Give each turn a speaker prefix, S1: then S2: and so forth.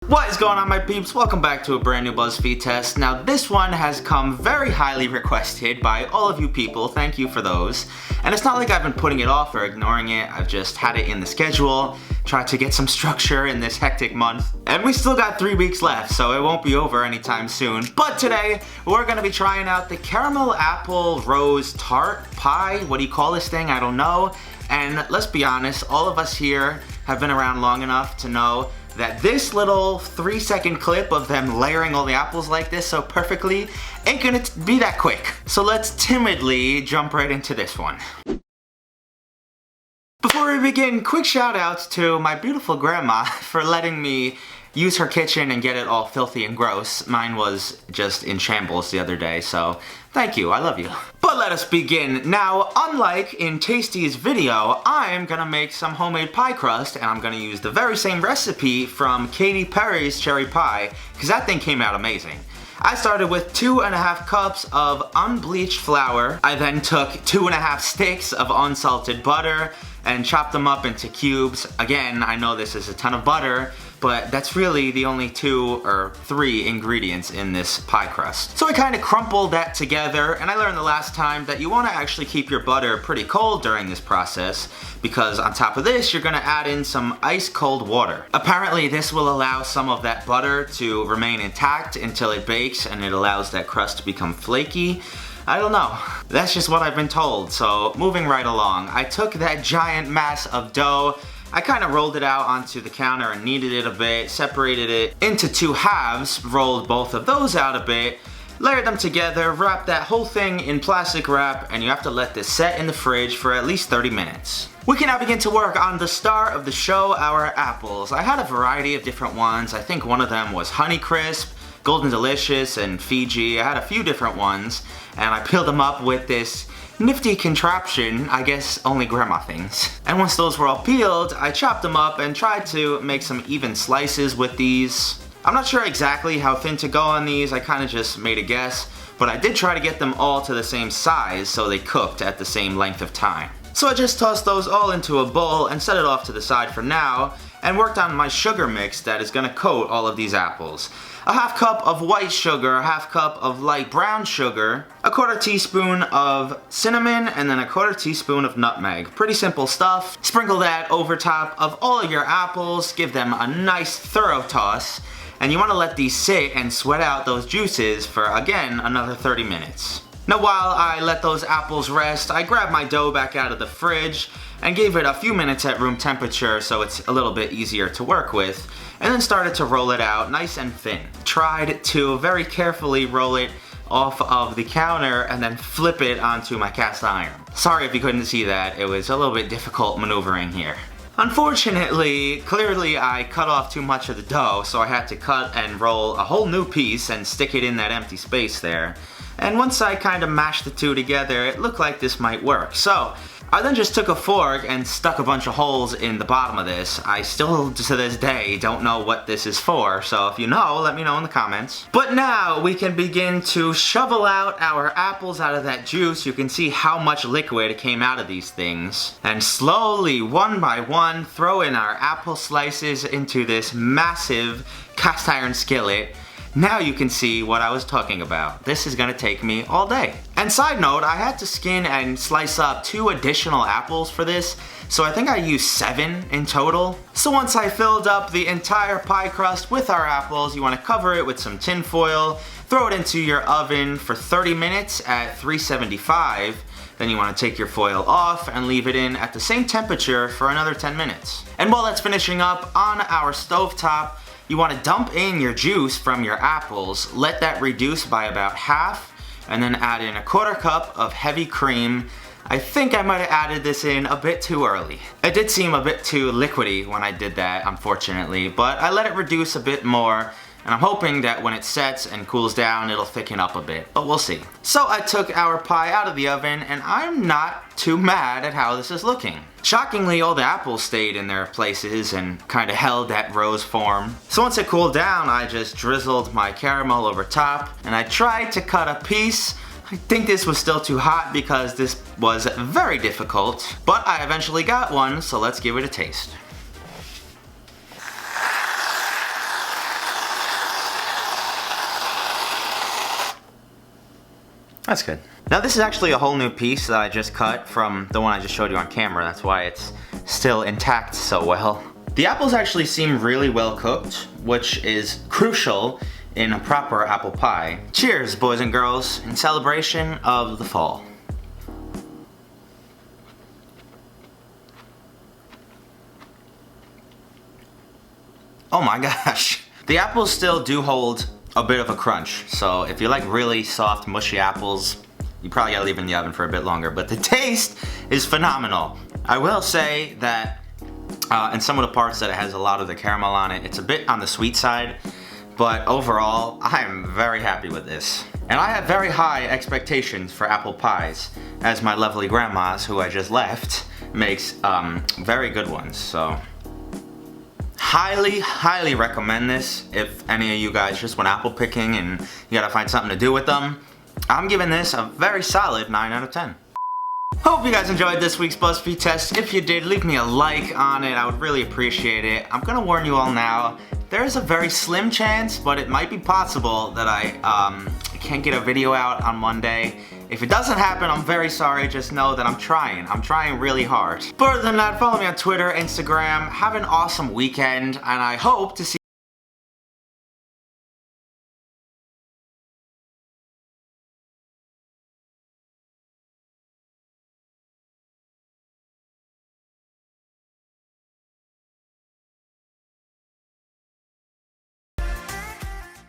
S1: What is going on, my peeps? Welcome back to a brand new Buzzfeed test. Now this one has come very highly requested by all of you people. Thank you for those. And it's not like I've been putting it off or ignoring it. I've just had it in the schedule, tried to get some structure in this hectic month. And we still got 3 weeks left, so it won't be over anytime soon. But today, we're gonna be trying out the caramel apple rose tart pie. What do you call this thing? I don't know. And let's be honest, all of us here have been around long enough to know that this little 3-second clip of them layering all the apples like this so perfectly ain't gonna be that quick. So let's timidly jump right into this one. Before we begin, quick shout outs to my beautiful grandma for letting me use her kitchen and get it all filthy and gross. Mine was just in shambles the other day, so thank you, I love you. But let us begin. Now, unlike in Tasty's video, I'm gonna make some homemade pie crust, and I'm gonna use the very same recipe from Katy Perry's cherry pie, because that thing came out amazing. I started with 2.5 cups of unbleached flour. I then took 2.5 sticks of unsalted butter and chopped them up into cubes. Again, I know this is a ton of butter, but that's really the only 2 or 3 ingredients in this pie crust. So I kind of crumpled that together, and I learned the last time that you want to actually keep your butter pretty cold during this process, because on top of this, you're gonna add in some ice cold water. Apparently, this will allow some of that butter to remain intact until it bakes, and it allows that crust to become flaky. I don't know. That's just what I've been told, so moving right along. I took that giant mass of dough, I kind of rolled it out onto the counter and kneaded it a bit, separated it into 2 halves, rolled both of those out a bit, layered them together, wrapped that whole thing in plastic wrap, and you have to let this set in the fridge for at least 30 minutes. We can now begin to work on the star of the show, our apples. I had a variety of different ones. I think one of them was Honeycrisp, Golden Delicious, and Fiji. I had a few different ones, and I peeled them up with this nifty contraption, I guess only grandma things. And once those were all peeled, I chopped them up and tried to make some even slices with these. I'm not sure exactly how thin to go on these, I kind of just made a guess, but I did try to get them all to the same size so they cooked at the same length of time. So I just tossed those all into a bowl and set it off to the side for now, and worked on my sugar mix that is gonna coat all of these apples. A 1/2 cup of white sugar, a 1/2 cup of light brown sugar, a 1/4 teaspoon of cinnamon, and then a 1/4 teaspoon of nutmeg. Pretty simple stuff. Sprinkle that over top of all of your apples, give them a nice thorough toss, and you wanna let these sit and sweat out those juices for, again, another 30 minutes. Now while I let those apples rest, I grabbed my dough back out of the fridge and gave it a few minutes at room temperature so it's a little bit easier to work with, and then started to roll it out nice and thin. Tried to very carefully roll it off of the counter and then flip it onto my cast iron. Sorry if you couldn't see that, it was a little bit difficult maneuvering here. Unfortunately, clearly I cut off too much of the dough, so I had to cut and roll a whole new piece and stick it in that empty space there. And once I kind of mashed the two together, it looked like this might work. So I then just took a fork and stuck a bunch of holes in the bottom of this. I still, to this day, don't know what this is for, so if you know, let me know in the comments. But now we can begin to shovel out our apples out of that juice. You can see how much liquid came out of these things. And slowly, one by one, throw in our apple slices into this massive cast iron skillet. Now you can see what I was talking about. This is gonna take me all day. And side note, I had to skin and slice up 2 additional apples for this, so I think I used 7 in total. So once I filled up the entire pie crust with our apples, you wanna cover it with some tin foil, throw it into your oven for 30 minutes at 375. Then you want to take your foil off and leave it in at the same temperature for another 10 minutes. And while that's finishing up on our stovetop, you want to dump in your juice from your apples, let that reduce by about half, and then add in a 1/4 cup of heavy cream. I think I might have added this in a bit too early. It did seem a bit too liquidy when I did that, unfortunately, but I let it reduce a bit more, and I'm hoping that when it sets and cools down, it'll thicken up a bit, but we'll see. So I took our pie out of the oven, and I'm not too mad at how this is looking. Shockingly, all the apples stayed in their places and kind of held that rose form. So once it cooled down, I just drizzled my caramel over top, and I tried to cut a piece. I think this was still too hot because this was very difficult, but I eventually got one, so let's give it a taste. That's good. Now this is actually a whole new piece that I just cut from the one I just showed you on camera. That's why it's still intact so well. The apples actually seem really well cooked, which is crucial in a proper apple pie. Cheers, boys and girls, in celebration of the fall. Oh my gosh. The apples still do hold a bit of a crunch, so if you like really soft, mushy apples, you probably gotta leave it in the oven for a bit longer, but the taste is phenomenal. I will say that in some of the parts that it has a lot of the caramel on it, it's a bit on the sweet side, but overall, I am very happy with this. And I have very high expectations for apple pies, as my lovely grandma's, who I just left, makes very good ones, so. Highly recommend this if any of you guys just went apple picking and you gotta find something to do with them. I'm giving this a very solid 9 out of 10. Hope you guys enjoyed this week's Buzzfeed test. If you did, leave me a like on it. I would really appreciate it. I'm gonna warn you all now, there is a very slim chance, but it might be possible that I can't get a video out on Monday. If it doesn't happen, I'm very sorry. Just know that I'm trying. I'm trying really hard. Further than that, follow me on Twitter, Instagram. Have an awesome weekend, and I hope to see